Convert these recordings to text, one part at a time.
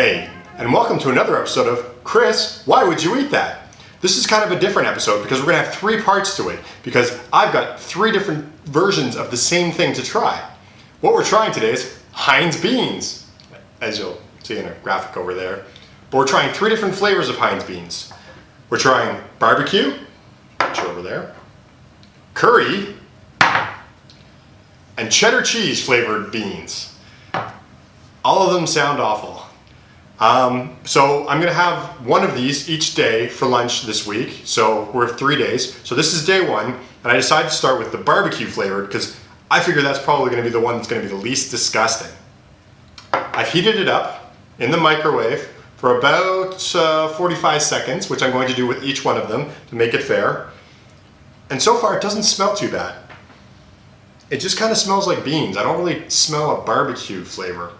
Hey, and welcome to another episode of Chris, Why Would You Eat That? This is kind of a different episode because we're going to have three parts to it because I've got three different versions of the same thing to try. What we're trying today is Heinz beans, as you'll see in a graphic over there. But we're trying three different flavors of Heinz beans. We're trying barbecue, which are over there, curry, and cheddar cheese flavored beans. All of them sound awful. So I'm gonna have one of these each day for lunch this week. So we're 3 days. So this is day one, and I decided to start with the barbecue flavored because I figure that's probably gonna be the one that's gonna be the least disgusting. I've heated it up in the microwave for about 45 seconds, which I'm going to do with each one of them to make it fair. And so far it doesn't smell too bad. It just kind of smells like beans. I don't really smell a barbecue flavor.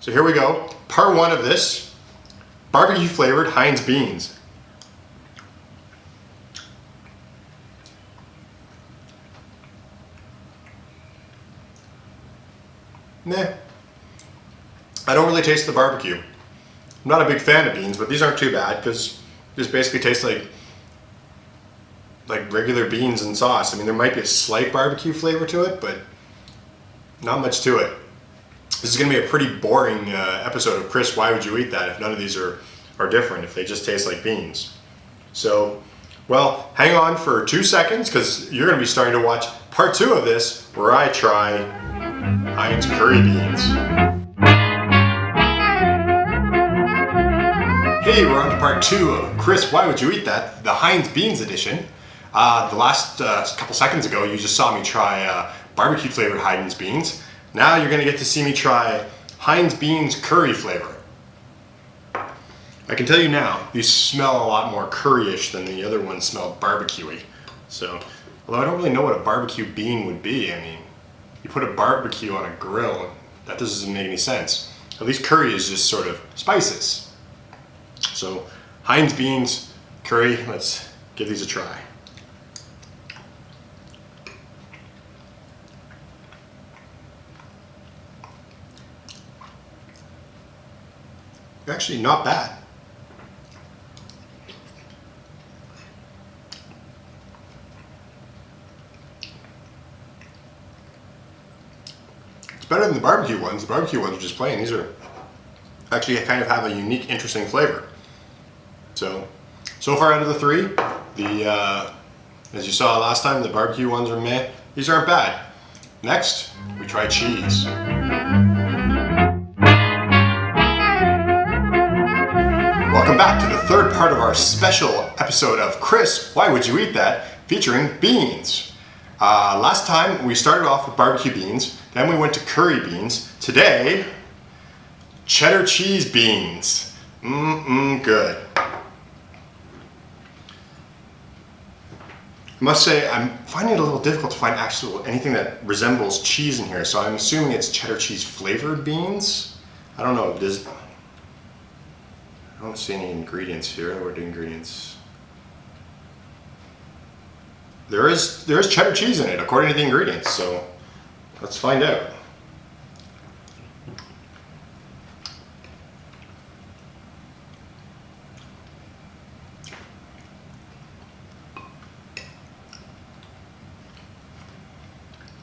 So here we go, part one of this, barbecue flavored Heinz beans. Meh. I don't really taste the barbecue. I'm not a big fan of beans, but these aren't too bad because they just basically taste like regular beans and sauce. I mean, there might be a slight barbecue flavor to it, but not much to it. This is going to be a pretty boring episode of Chris, Why Would You Eat That? If none of these are different, if they just taste like beans. So, well, hang on for 2 seconds because you're going to be starting to watch part two of this where I try Heinz curry beans. Hey, we're on to part two of Chris, Why Would You Eat That? The Heinz Beans edition. The last couple seconds ago, you just saw me try barbecue flavored Heinz beans. Now you're going to get to see me try Heinz beans curry flavor. I can tell you now, these smell a lot more curry-ish than the other ones smell barbecue-y. So, although I don't really know what a barbecue bean would be, I mean, you put a barbecue on a grill, that doesn't make any sense. At least curry is just sort of spices. So, Heinz beans, curry, let's give these a try. Actually, not bad. It's better than the barbecue ones. The barbecue ones are just plain. These are actually kind of have a unique, interesting flavor. So far out of the three, as you saw last time, the barbecue ones are meh. These aren't bad. Next, we try cheese. Welcome back to the third part of our special episode of Chris, Why Would You Eat That? Featuring beans. Last time we started off with barbecue beans, then we went to curry beans. Today, cheddar cheese beans. Good. I must say, I'm finding it a little difficult to find anything that resembles cheese in here, so I'm assuming it's cheddar cheese flavored beans. I don't know, I don't see any ingredients here. What are the ingredients? There is cheddar cheese in it, according to the ingredients, so let's find out.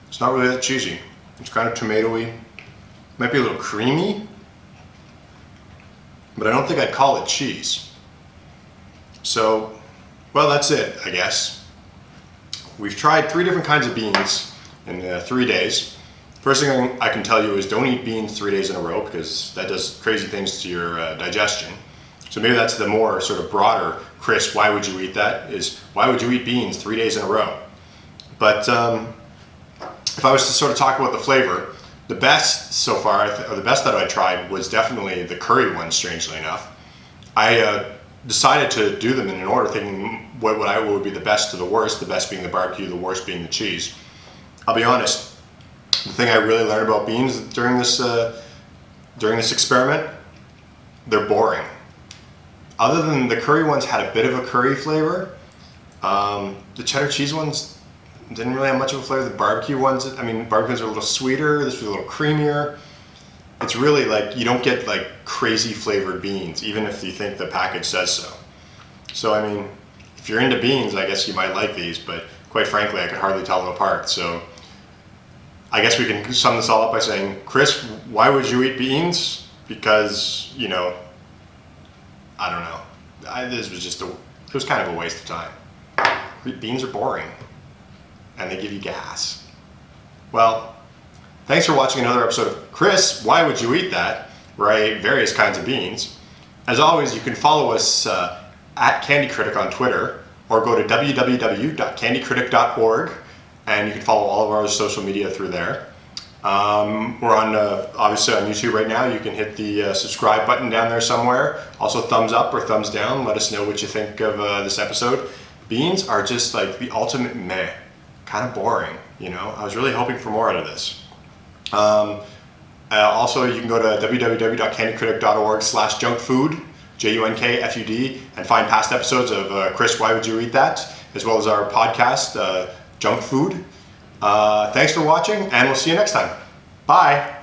It's not really that cheesy. It's kind of tomatoey. Might be a little creamy, but I don't think I'd call it cheese. So, well, that's it, I guess. We've tried three different kinds of beans in 3 days. First thing I can tell you is don't eat beans 3 days in a row because that does crazy things to your digestion. So maybe that's the more sort of broader, Chris, why would you eat that? Is why would you eat beans 3 days in a row? But if I was to sort of talk about the flavor, the best so far, or the best that I tried, was definitely the curry one, strangely enough. I decided to do them in an order, thinking what would be the best to the worst, the best being the barbecue, the worst being the cheese. I'll be honest, the thing I really learned about beans during this experiment, they're boring. Other than the curry ones had a bit of a curry flavor, the cheddar cheese ones didn't really have much of a flavor. The barbecue ones, I mean, barbecues are a little sweeter. This was a little creamier. it's really like, you don't get like crazy flavored beans, even if you think the package says so. So I mean, if you're into beans, I guess you might like these, but quite frankly, I could hardly tell them apart. So I guess we can sum this all up by saying, Chris, why would you eat beans? Because, you know, I don't know. This was just it was kind of a waste of time. Beans are boring, and they give you gas. Well, thanks for watching another episode of Chris, Why Would You Eat That? Where I eat various kinds of beans. As always, you can follow us at Candy Critic on Twitter, or go to www.candycritic.org, and you can follow all of our social media through there. We're on obviously on YouTube right now. You can hit the subscribe button down there somewhere. Also, thumbs up or thumbs down. Let us know what you think of this episode. Beans are just like the ultimate meh, kind of boring. You know, I was really hoping for more out of this. Also, you can go to www.candycritic.org/junkfood, JUNKFUD, and find past episodes of Chris, Why Would You Eat That? As well as our podcast, Junk Food. Thanks for watching, and we'll see you next time. Bye.